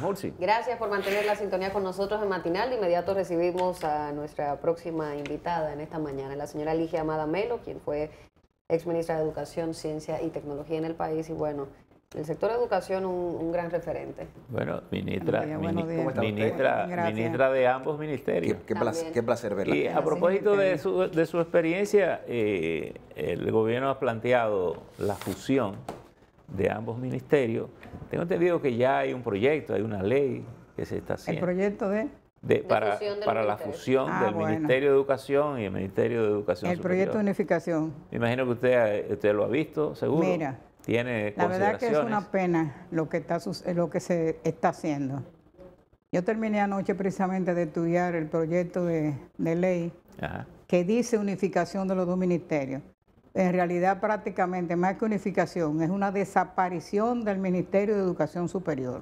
Holcim. Gracias por mantener la sintonía con nosotros en Matinal. De inmediato recibimos a nuestra próxima invitada en esta mañana, la señora Ligia Amada Melo, quien fue exministra de Educación, Ciencia y Tecnología en el país. Y bueno, el sector de educación un gran referente. Bueno, ministra Ministra de ambos ministerios. Qué placer verla. Y a propósito de su experiencia, el gobierno ha planteado la fusión de ambos ministerios. Tengo entendido que ya hay un proyecto, hay una ley que se está haciendo. ¿El proyecto para la fusión del Ministerio de Educación y el Ministerio de Educación El Superior. proyecto de unificación. Me imagino que usted lo ha visto, seguro. Mira, tiene la verdad que es consideraciones. una pena lo que se está haciendo. Yo terminé anoche precisamente de estudiar el proyecto de ley que dice unificación de los dos ministerios. En realidad, prácticamente, más que unificación, es una desaparición del Ministerio de Educación Superior.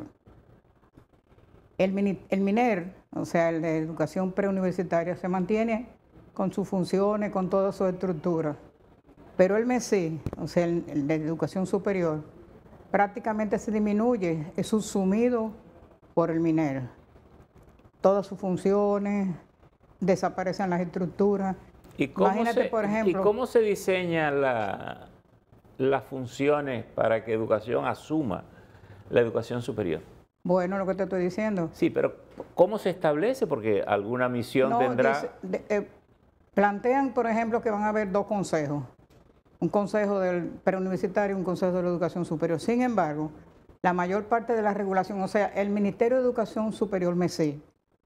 El MINER, o sea, el de Educación Preuniversitaria, se mantiene con sus funciones, con toda su estructura. Pero el MESI, o sea, el de Educación Superior, prácticamente se disminuye, es subsumido por el MINER. Todas sus funciones, desaparecen las estructuras. ¿Y cómo se diseñan las funciones para que educación asuma la educación superior? Bueno, lo que te estoy diciendo. Sí, pero ¿cómo se establece? Porque alguna misión tendrá... Plantean, por ejemplo, que van a haber dos consejos. Un consejo del preuniversitario y un consejo de la educación superior. Sin embargo, la mayor parte de la regulación, o sea, el Ministerio de Educación Superior, MESI,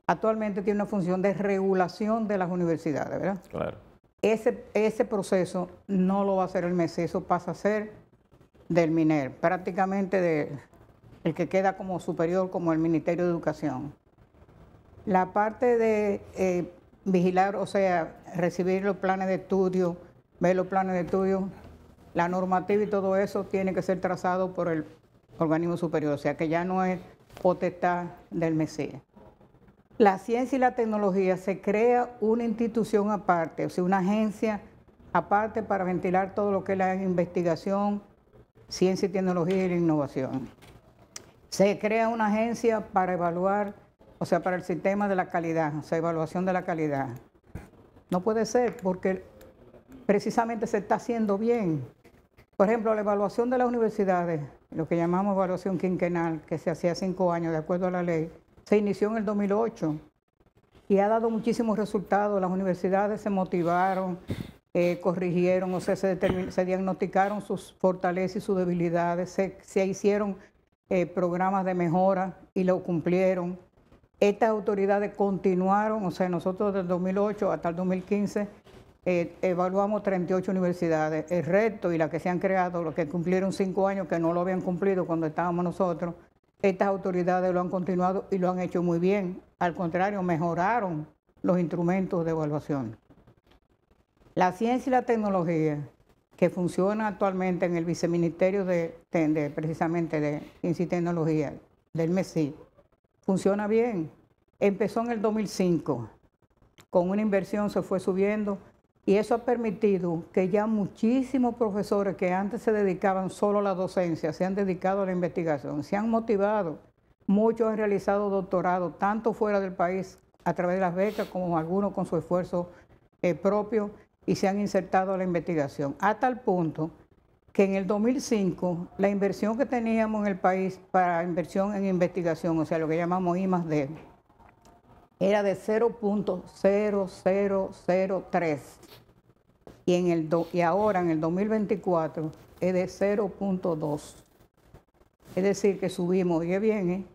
actualmente tiene una función de regulación de las universidades, ¿verdad? Claro. Ese proceso no lo va a hacer el MESI, eso pasa a ser del MINER, prácticamente el que queda como superior, como el Ministerio de Educación. La parte de vigilar, o sea, recibir los planes de estudio, ver los planes de estudio, la normativa y todo eso tiene que ser trazado por el organismo superior, o sea que ya no es potestad del MESI. La ciencia y la tecnología se crea una institución aparte, o sea, una agencia aparte para ventilar todo lo que es la investigación, ciencia y tecnología y la innovación. Se crea una agencia para evaluar, o sea, para el sistema de la calidad, o sea, evaluación de la calidad. No puede ser porque precisamente se está haciendo bien. Por ejemplo, la evaluación de las universidades, lo que llamamos evaluación quinquenal, que se hacía 5 años de acuerdo a la ley, se inició en el 2008 y ha dado muchísimos resultados. Las universidades se motivaron, corrigieron, o sea, se diagnosticaron sus fortalezas y sus debilidades, se hicieron programas de mejora y lo cumplieron. Estas autoridades continuaron, o sea, nosotros desde el 2008 hasta el 2015 evaluamos 38 universidades. El resto y las que se han creado, los que cumplieron 5 años que no lo habían cumplido cuando estábamos nosotros, estas autoridades lo han continuado y lo han hecho muy bien. Al contrario, mejoraron los instrumentos de evaluación. La ciencia y la tecnología, que funciona actualmente en el Viceministerio precisamente de Ciencia y Tecnología, del MESI, funciona bien. Empezó en el 2005, con una inversión se fue subiendo y eso ha permitido que ya muchísimos profesores que antes se dedicaban solo a la docencia, se han dedicado a la investigación, se han motivado. Muchos han realizado doctorado, tanto fuera del país, a través de las becas, como algunos con su esfuerzo propio, y se han insertado a la investigación. A tal punto que en el 2005, la inversión que teníamos en el país para inversión en investigación, o sea, lo que llamamos I+D, era de 0.0003 y ahora en el 2024 es de 0.2. Es decir, que subimos, oye bien,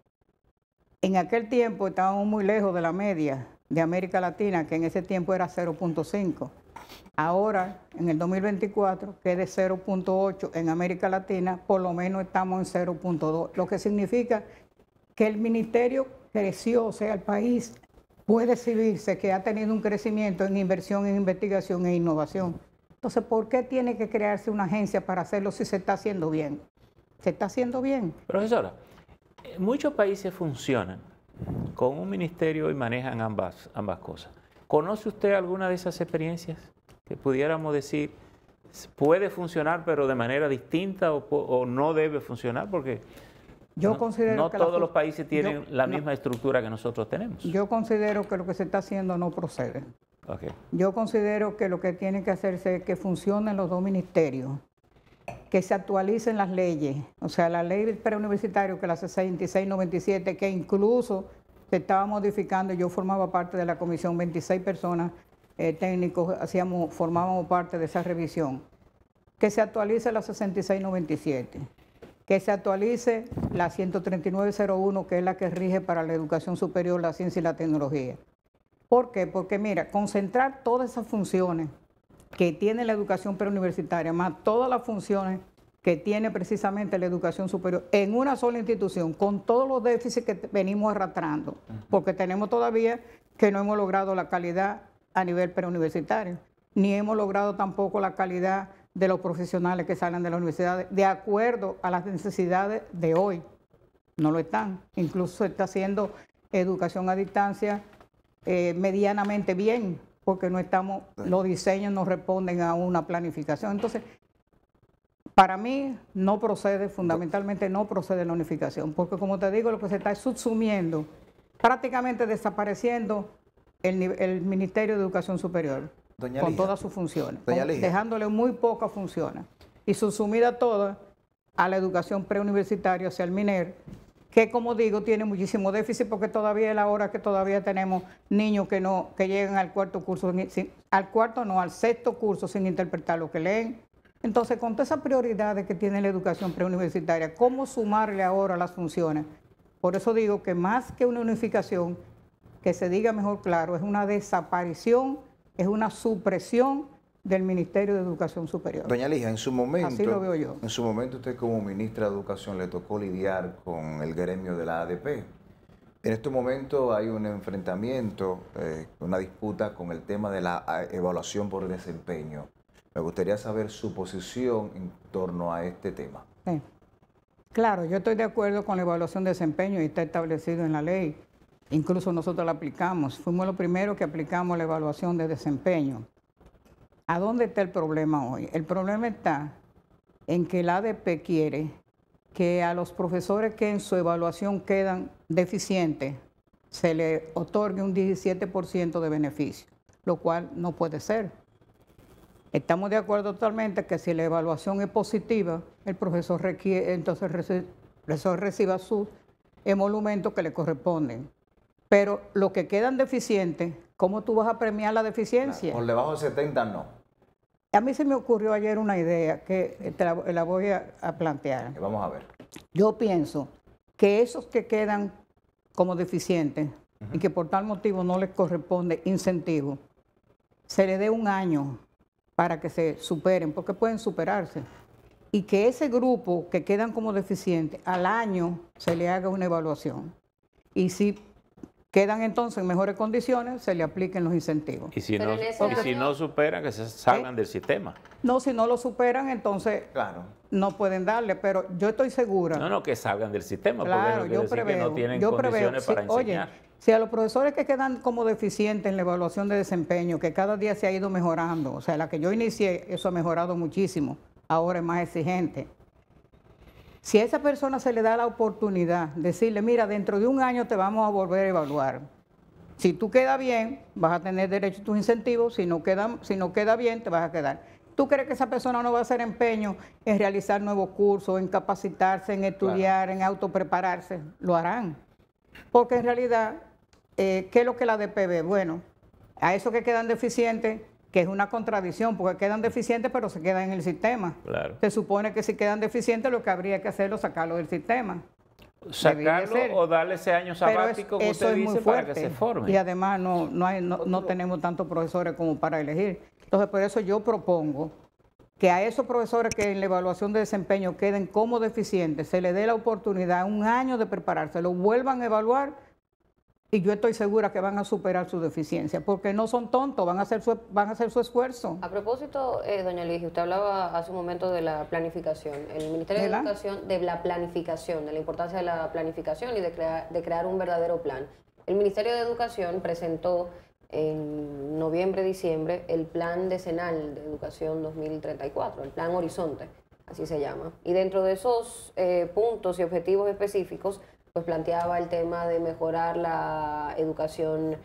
en aquel tiempo estábamos muy lejos de la media de América Latina, que en ese tiempo era 0.5. Ahora, en el 2024, que es de 0.8 en América Latina, por lo menos estamos en 0.2, lo que significa que el ministerio creció, o sea, el país puede exhibirse que ha tenido un crecimiento en inversión, en investigación e innovación. Entonces, ¿por qué tiene que crearse una agencia para hacerlo si se está haciendo bien? ¿Se está haciendo bien? Profesora, muchos países funcionan con un ministerio y manejan ambas cosas. ¿Conoce usted alguna de esas experiencias que pudiéramos decir puede funcionar pero de manera distinta o no debe funcionar? Porque Yo considero no que todos los países tienen la no, misma estructura que nosotros tenemos. yo considero que lo que se está haciendo no procede. Okay. Yo considero que lo que tiene que hacerse es que funcionen los dos ministerios, que se actualicen las leyes, o sea, la ley del preuniversitario, que es la 6697, que incluso se estaba modificando, yo formaba parte de la comisión, 26 personas técnicos formábamos parte de esa revisión, que se actualice la 6697, que se actualice la 13901, que es la que rige para la educación superior, la ciencia y la tecnología. ¿Por qué? Porque mira, concentrar todas esas funciones que tiene la educación preuniversitaria, más todas las funciones que tiene precisamente la educación superior en una sola institución, con todos los déficits que venimos arrastrando, porque tenemos todavía que no hemos logrado la calidad a nivel preuniversitario, ni hemos logrado tampoco la calidad de los profesionales que salen de las universidades de acuerdo a las necesidades de hoy. No lo están. Incluso se está haciendo educación a distancia medianamente bien, porque no estamos, los diseños no responden a una planificación. Entonces, para mí no procede, fundamentalmente no procede la unificación, porque como te digo, lo que se está es subsumiendo, prácticamente desapareciendo el Ministerio de Educación Superior, con todas sus funciones, dejándole muy pocas funciones y subsumida toda a la educación preuniversitaria, o sea, el MINER, que como digo, tiene muchísimo déficit porque todavía es la hora que todavía tenemos niños que llegan al cuarto curso, al sexto curso sin interpretar lo que leen. Entonces, con todas esas prioridades que tiene la educación preuniversitaria, ¿cómo sumarle ahora las funciones? Por eso digo que más que una unificación, que se diga mejor claro, es una desaparición, es una supresión del Ministerio de Educación Superior. Doña Ligia, en su momento, así lo veo yo. En su momento usted como ministra de Educación le tocó lidiar con el gremio de la ADP. En este momento hay un enfrentamiento, una disputa con el tema de la evaluación por desempeño. Me gustaría saber su posición en torno a este tema. Sí. Claro, yo estoy de acuerdo con la evaluación de desempeño y está establecido en la ley. Incluso nosotros la aplicamos. Fuimos los primeros que aplicamos la evaluación de desempeño. ¿A dónde está el problema hoy? El problema está en que el ADP quiere que a los profesores que en su evaluación quedan deficientes se le otorgue un 17% de beneficio, lo cual no puede ser. Estamos de acuerdo totalmente que si la evaluación es positiva, el profesor reciba sus emolumentos que le corresponden. Pero los que quedan deficientes, ¿cómo tú vas a premiar la deficiencia? Por debajo de 70 no. A mí se me ocurrió ayer una idea que la voy a plantear. Vamos a ver. Yo pienso que esos que quedan como deficientes y que por tal motivo no les corresponde incentivo, se les dé un año para que se superen, porque pueden superarse. Y que ese grupo que quedan como deficientes, al año se le haga una evaluación. Y si quedan entonces en mejores condiciones, se le apliquen los incentivos. Y si no superan, que se salgan del sistema. No, si no lo superan, entonces no pueden darle, pero yo estoy segura. No, que salgan del sistema, claro, porque no quiere decir que no tienen condiciones para enseñar. Oye, si a los profesores que quedan como deficientes en la evaluación de desempeño, que cada día se ha ido mejorando, o sea, la que yo inicié, eso ha mejorado muchísimo, ahora es más exigente. Si a esa persona se le da la oportunidad de decirle, mira, dentro de un año te vamos a volver a evaluar. Si tú quedas bien, vas a tener derecho a tus incentivos. Si no queda bien, te vas a quedar. ¿Tú crees que esa persona no va a hacer empeño en realizar nuevos cursos, en capacitarse, en estudiar, en autoprepararse? Lo harán. Porque en realidad, ¿qué es lo que la ADP ve? Bueno, a esos que quedan deficientes, que es una contradicción, porque quedan deficientes pero se quedan en el sistema. Claro. Se supone que si quedan deficientes lo que habría que hacer es sacarlo del sistema. Sacarlo o darle ese año sabático que usted dice para que se forme. Y además no tenemos tantos profesores como para elegir. Entonces por eso yo propongo que a esos profesores que en la evaluación de desempeño queden como deficientes, se les dé la oportunidad, un año de prepararse, lo vuelvan a evaluar. Y yo estoy segura que van a superar su deficiencia, porque no son tontos, van a hacer su esfuerzo. A propósito, doña Ligia, usted hablaba hace un momento de la planificación. El Ministerio de Educación, de la planificación, de la importancia de la planificación y de crear un verdadero plan. El Ministerio de Educación presentó en noviembre, diciembre, el Plan Decenal de Educación 2034, el Plan Horizonte. así se llama. Y dentro de esos puntos y objetivos específicos, pues planteaba el tema de mejorar la educación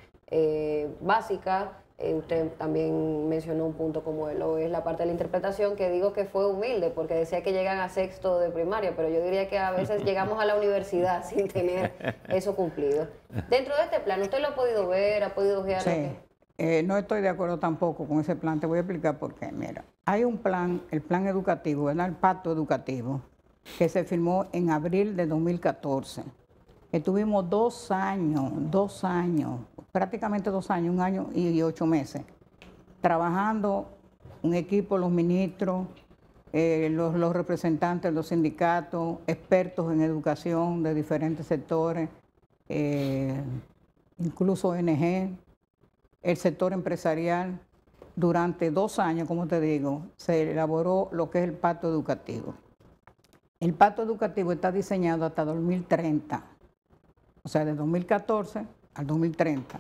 básica. Usted también mencionó un punto como lo es la parte de la interpretación, que digo que fue humilde, porque decía que llegan a sexto de primaria, pero yo diría que a veces llegamos a la universidad sin tener eso cumplido. Dentro de este plan, ¿usted lo ha podido ver, ha podido ojear? Sí. No estoy de acuerdo tampoco con ese plan. Te voy a explicar por qué. Mira, hay un plan, el plan educativo, ¿verdad? El pacto educativo, que se firmó en abril de 2014. Estuvimos 2 años, prácticamente 2 años, 1 año y 8 meses, trabajando un equipo, los ministros, los representantes de los sindicatos, expertos en educación de diferentes sectores, incluso ONG, el sector empresarial. Durante 2 años, como te digo, se elaboró lo que es el pacto educativo. El pacto educativo está diseñado hasta 2030, o sea, de 2014 al 2030.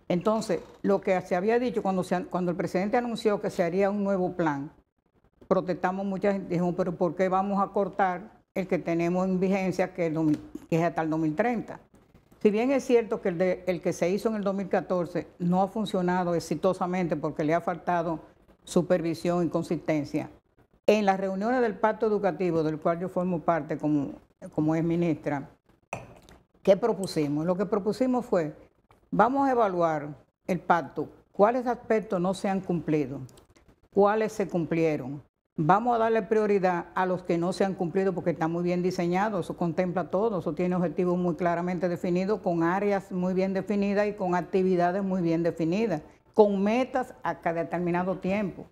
Entonces, lo que se había dicho cuando el presidente anunció que se haría un nuevo plan, protestamos mucha gente, dijimos, pero ¿por qué vamos a cortar el que tenemos en vigencia, que es hasta el 2030? Si bien es cierto que el que se hizo en el 2014 no ha funcionado exitosamente porque le ha faltado supervisión y consistencia, en las reuniones del pacto educativo, del cual yo formo parte como exministra, ¿qué propusimos? Lo que propusimos fue, vamos a evaluar el pacto, cuáles aspectos no se han cumplido, cuáles se cumplieron. Vamos a darle prioridad a los que no se han cumplido porque está muy bien diseñado, eso contempla todo, eso tiene objetivos muy claramente definidos, con áreas muy bien definidas y con actividades muy bien definidas, con metas a cada determinado tiempo.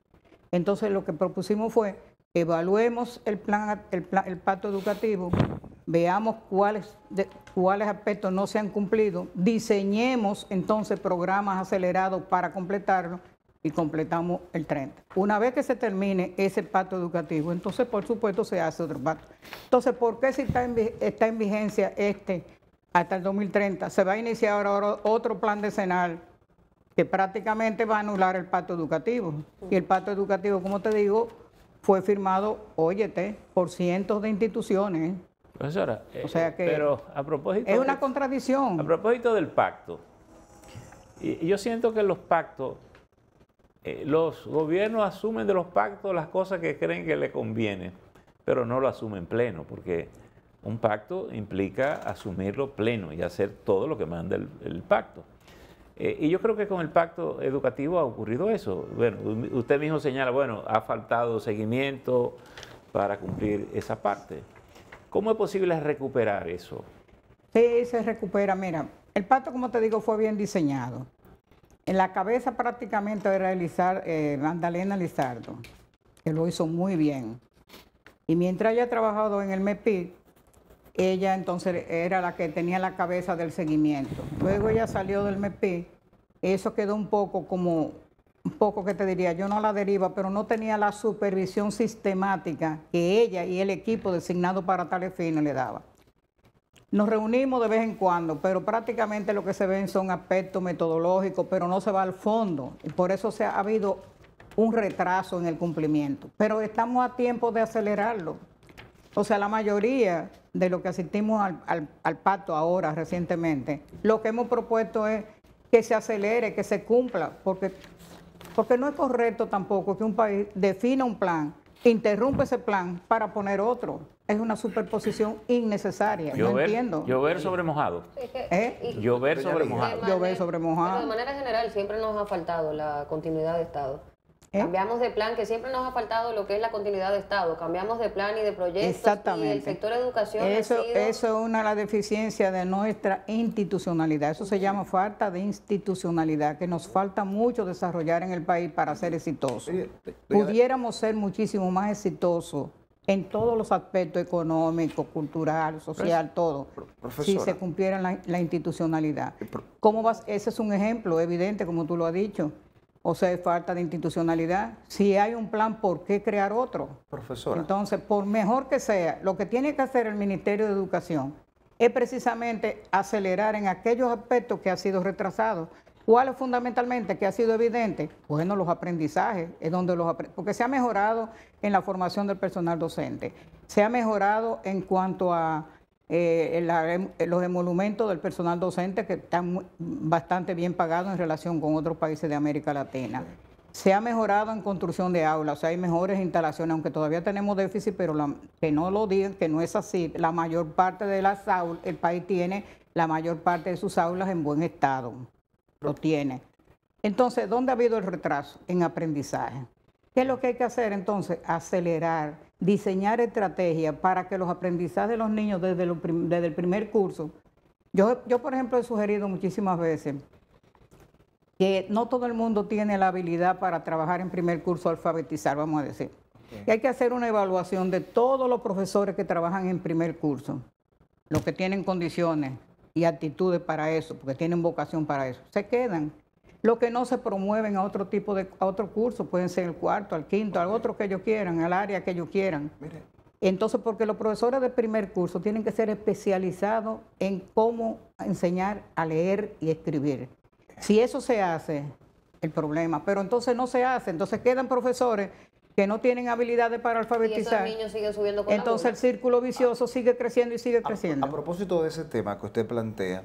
Entonces lo que propusimos fue, evaluemos el pacto educativo, veamos cuáles aspectos no se han cumplido, diseñemos entonces programas acelerados para completarlo y completamos el 30. Una vez que se termine ese pacto educativo, entonces por supuesto se hace otro pacto. Entonces, ¿por qué si está en vigencia hasta el 2030? Se va a iniciar ahora otro plan decenal que prácticamente va a anular el pacto educativo. Y el pacto educativo, como te digo, fue firmado, óyete, por cientos de instituciones. Profesora, o sea que pero a propósito... Es una contradicción. A propósito del pacto, y yo siento que los pactos, los gobiernos asumen de los pactos las cosas que creen que le conviene, pero no lo asumen pleno, porque un pacto implica asumirlo pleno y hacer todo lo que manda el pacto. Y yo creo que con el pacto educativo ha ocurrido eso. Bueno, usted mismo señala, bueno, ha faltado seguimiento para cumplir esa parte. ¿Cómo es posible recuperar eso? Sí, se recupera. Mira, el pacto, como te digo, fue bien diseñado. En la cabeza prácticamente de Magdalena Lizardo, que lo hizo muy bien. Y mientras ella ha trabajado en el MEPID, ella entonces era la que tenía la cabeza del seguimiento. Luego ella salió del MEPID, eso quedó un poco, que te diría, yo no a la deriva, pero no tenía la supervisión sistemática que ella y el equipo designado para tales fines le daba. Nos reunimos de vez en cuando, pero prácticamente lo que se ven son aspectos metodológicos, pero no se va al fondo. Y por eso ha habido un retraso en el cumplimiento. Pero estamos a tiempo de acelerarlo. O sea, la mayoría de lo que asistimos al pacto ahora, recientemente, lo que hemos propuesto es que se acelere, que se cumpla, porque no es correcto tampoco que un país defina un plan, interrumpe ese plan para poner otro. Es una superposición innecesaria. No entiendo. Llover sobre mojado. Llover sobre mojado. Llover sobre mojado. Pero de manera general siempre nos ha faltado la continuidad de Estado. Cambiamos de plan, que siempre nos ha faltado lo que es la continuidad de Estado. Cambiamos de plan y de proyectos. Exactamente. Y el sector educación eso es una de las deficiencias de nuestra institucionalidad. Eso se llama falta de institucionalidad, que nos falta mucho desarrollar en el país para ser exitosos. Pudiéramos ser muchísimo más exitosos en todos los aspectos económicos, cultural, social, todo, si se cumpliera la institucionalidad. Ese es un ejemplo evidente, como tú lo has dicho. O sea, hay falta de institucionalidad. Si hay un plan, ¿por qué crear otro? Profesora. Entonces, por mejor que sea, lo que tiene que hacer el Ministerio de Educación es precisamente acelerar en aquellos aspectos que han sido retrasados. ¿Cuál es fundamentalmente que ha sido evidente? Bueno, los aprendizajes, es donde porque se ha mejorado en la formación del personal docente, se ha mejorado en cuanto a los emolumentos del personal docente que están bastante bien pagados en relación con otros países de América Latina. Se ha mejorado en construcción de aulas, o sea, hay mejores instalaciones, aunque todavía tenemos déficit, pero que no lo digan, que no es así. La mayor parte de las aulas, el país tiene la mayor parte de sus aulas en buen estado, lo tiene. Entonces, ¿dónde ha habido el retraso? En aprendizaje. ¿Qué es lo que hay que hacer entonces? Acelerar, diseñar estrategias para que los aprendizajes de los niños desde el primer curso. Yo, por ejemplo, he sugerido muchísimas veces que no todo el mundo tiene la habilidad para trabajar en primer curso, alfabetizar, vamos a decir. Y hay que hacer una evaluación de todos los profesores que trabajan en primer curso, los que tienen condiciones y actitudes para eso, porque tienen vocación para eso. Se quedan. Los que no se promueven a otro tipo a otro curso, pueden ser el cuarto, al quinto, al otro que ellos quieran, al área que ellos quieran. Mire. Entonces, porque los profesores de primer curso tienen que ser especializados en cómo enseñar a leer y escribir. Si eso se hace, el problema, pero entonces no se hace, entonces quedan profesores que no tienen habilidades para alfabetizar. Y esos niños siguen subiendo con entonces el círculo vicioso sigue creciendo y sigue creciendo. A propósito de ese tema que usted plantea,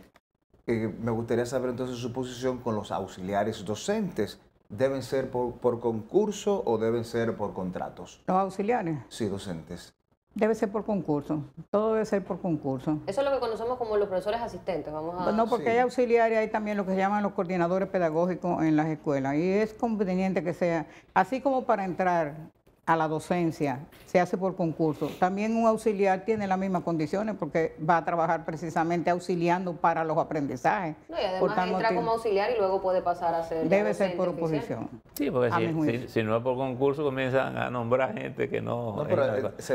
me gustaría saber entonces su posición con los auxiliares docentes. ¿Deben ser por concurso o deben ser por contratos? ¿Los auxiliares? Sí, docentes. Debe ser por concurso, todo debe ser por concurso. Eso es lo que conocemos como los profesores asistentes, vamos a... No, porque sí. hay auxiliares, hay también lo que se llaman los coordinadores pedagógicos en las escuelas, y es conveniente que sea, así como para entrar a la docencia se hace por concurso, también un auxiliar tiene las mismas condiciones porque va a trabajar precisamente auxiliando para los aprendizajes. No, y además entra como auxiliar y luego puede pasar a ser... Debe ser por oposición. Sí, porque si no es por concurso comienzan a nombrar gente que no...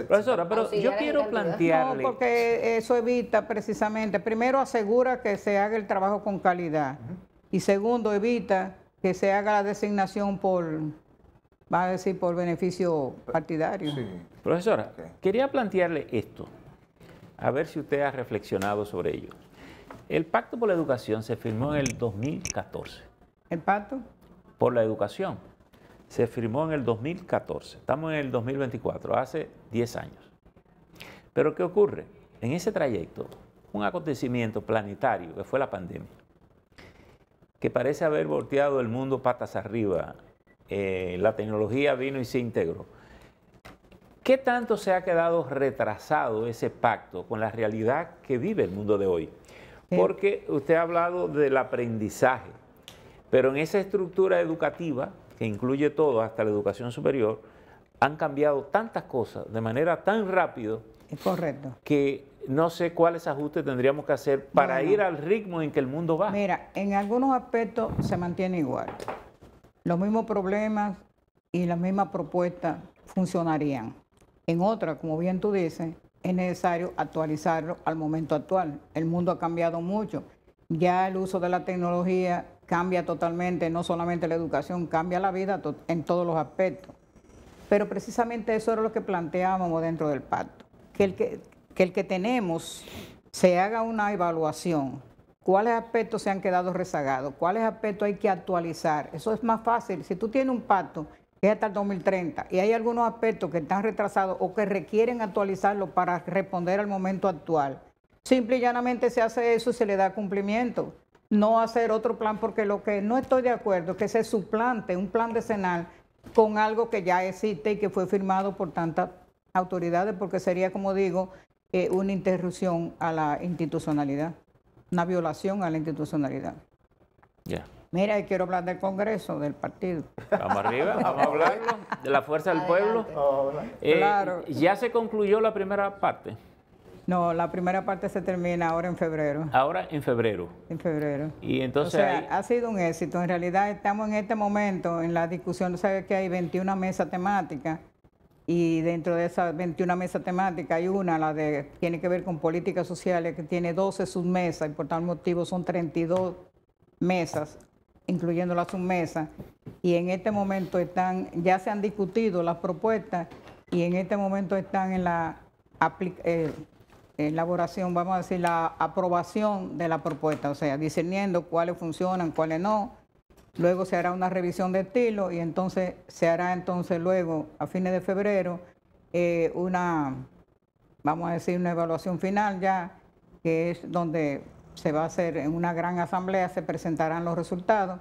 Profesora, pero yo quiero plantearle... No, porque eso evita precisamente, primero asegura que se haga el trabajo con calidad y segundo evita que se haga la designación va a decir por beneficio partidario. Sí. Profesora, quería plantearle esto, a ver si usted ha reflexionado sobre ello. El Pacto por la Educación se firmó en el 2014. ¿El pacto? Por la educación. Se firmó en el 2014. Estamos en el 2024, hace 10 años. Pero ¿qué ocurre? En ese trayecto, un acontecimiento planetario que fue la pandemia, que parece haber volteado el mundo patas arriba. La tecnología vino y se integró. ¿Qué tanto se ha quedado retrasado ese pacto con la realidad que vive el mundo de hoy? Porque usted ha hablado del aprendizaje, pero en esa estructura educativa, que incluye todo, hasta la educación superior, han cambiado tantas cosas de manera tan rápida. Es correcto. Que no sé cuáles ajustes tendríamos que hacer para ir al ritmo en que el mundo va. Mira, en algunos aspectos se mantiene igual. Los mismos problemas y las mismas propuestas funcionarían. En otras, como bien tú dices, es necesario actualizarlo al momento actual. El mundo ha cambiado mucho. Ya el uso de la tecnología cambia totalmente, no solamente la educación, cambia la vida en todos los aspectos. Pero precisamente eso era lo que planteábamos dentro del pacto. Que el que tenemos se haga una evaluación. ¿Cuáles aspectos se han quedado rezagados? ¿Cuáles aspectos hay que actualizar? Eso es más fácil. Si tú tienes un pacto que es hasta el 2030 y hay algunos aspectos que están retrasados o que requieren actualizarlo para responder al momento actual, simple y llanamente se hace eso y se le da cumplimiento. No hacer otro plan, porque lo que no estoy de acuerdo es que se suplante un plan decenal con algo que ya existe y que fue firmado por tantas autoridades, porque sería, como digo, una interrupción a la institucionalidad. Una violación a la institucionalidad. Ya. Mira, y quiero hablar del Congreso, del partido. Vamos arriba, vamos a hablarlo, de la fuerza del pueblo. Claro. ¿Ya se concluyó la primera parte? No, la primera parte se termina ahora en febrero. Ahora en febrero. En febrero. Y entonces o sea, ha sido un éxito. En realidad estamos en este momento en la discusión, ¿sabes que hay 21 mesas temáticas? Y dentro de esas 21 mesas temáticas hay una, la de tiene que ver con políticas sociales, que tiene 12 submesas, y por tal motivo son 32 mesas, incluyendo la submesa. Y en este momento ya se han discutido las propuestas y en este momento están en la elaboración, vamos a decir, la aprobación de la propuesta, o sea, discerniendo cuáles funcionan, cuáles no. Luego se hará una revisión de estilo y entonces se hará entonces luego, a fines de febrero, vamos a decir, una evaluación final ya, que es donde se va a hacer en una gran asamblea, se presentarán los resultados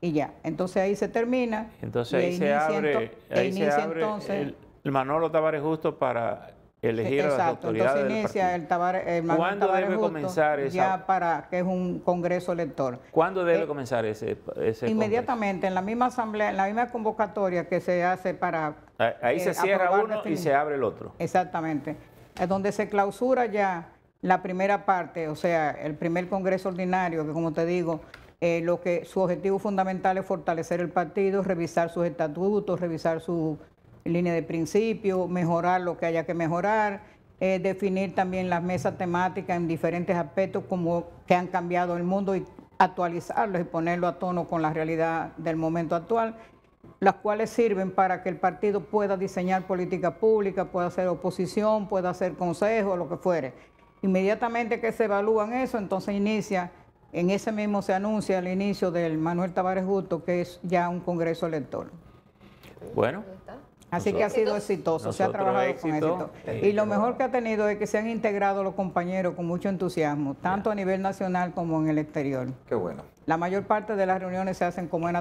y ya. Entonces ahí se termina. Entonces ahí se abre, entonces, el Manolo Tavares Justo para elegir a las autoridades entonces inicia del partido. el Manolo ¿Cuándo Tavares debe Justo, comenzar esa? ya para que es un congreso elector? ¿Cuándo debe comenzar ese inmediatamente, en la misma asamblea, en la misma convocatoria que se hace para... Ahí se cierra uno y se abre el otro. Exactamente. Es donde se clausura ya la primera parte, o sea, el primer congreso ordinario, que como te digo, su objetivo fundamental es fortalecer el partido, revisar sus estatutos, revisar su línea de principio, mejorar lo que haya que mejorar, definir también las mesas temáticas en diferentes aspectos como que han cambiado el mundo y actualizarlos y ponerlo a tono con la realidad del momento actual, las cuales sirven para que el partido pueda diseñar política pública, pueda hacer oposición, pueda hacer consejo, lo que fuere. Inmediatamente que se evalúan eso, entonces en ese mismo se anuncia el inicio del Manuel Tavares Justo, que es ya un congreso elector. Bueno. Así que ha sido exitoso, se ha trabajado con éxito. Y lo mejor que ha tenido es que se han integrado los compañeros con mucho entusiasmo, tanto a nivel nacional como en el exterior. Qué bueno. La mayor parte de las reuniones se hacen como es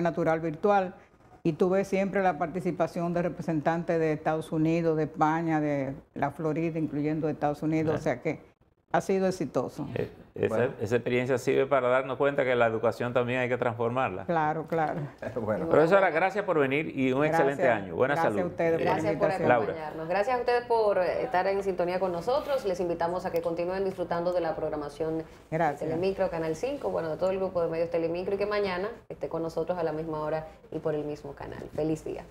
natural virtual, y tú ves siempre la participación de representantes de Estados Unidos, de España, de la Florida, incluyendo de Estados Unidos, o sea que ha sido exitoso. Esa experiencia sirve para darnos cuenta que la educación también hay que transformarla. Claro, claro. Bueno. Profesora, gracias por venir y un excelente año. Buena salud. Gracias a ustedes por la Gracias por invitación. acompañarnos. Gracias a ustedes por estar en sintonía con nosotros. Les invitamos a que continúen disfrutando de la programación de Telemicro, Canal 5, bueno, de todo el grupo de medios Telemicro, y que mañana esté con nosotros a la misma hora y por el mismo canal. Feliz día.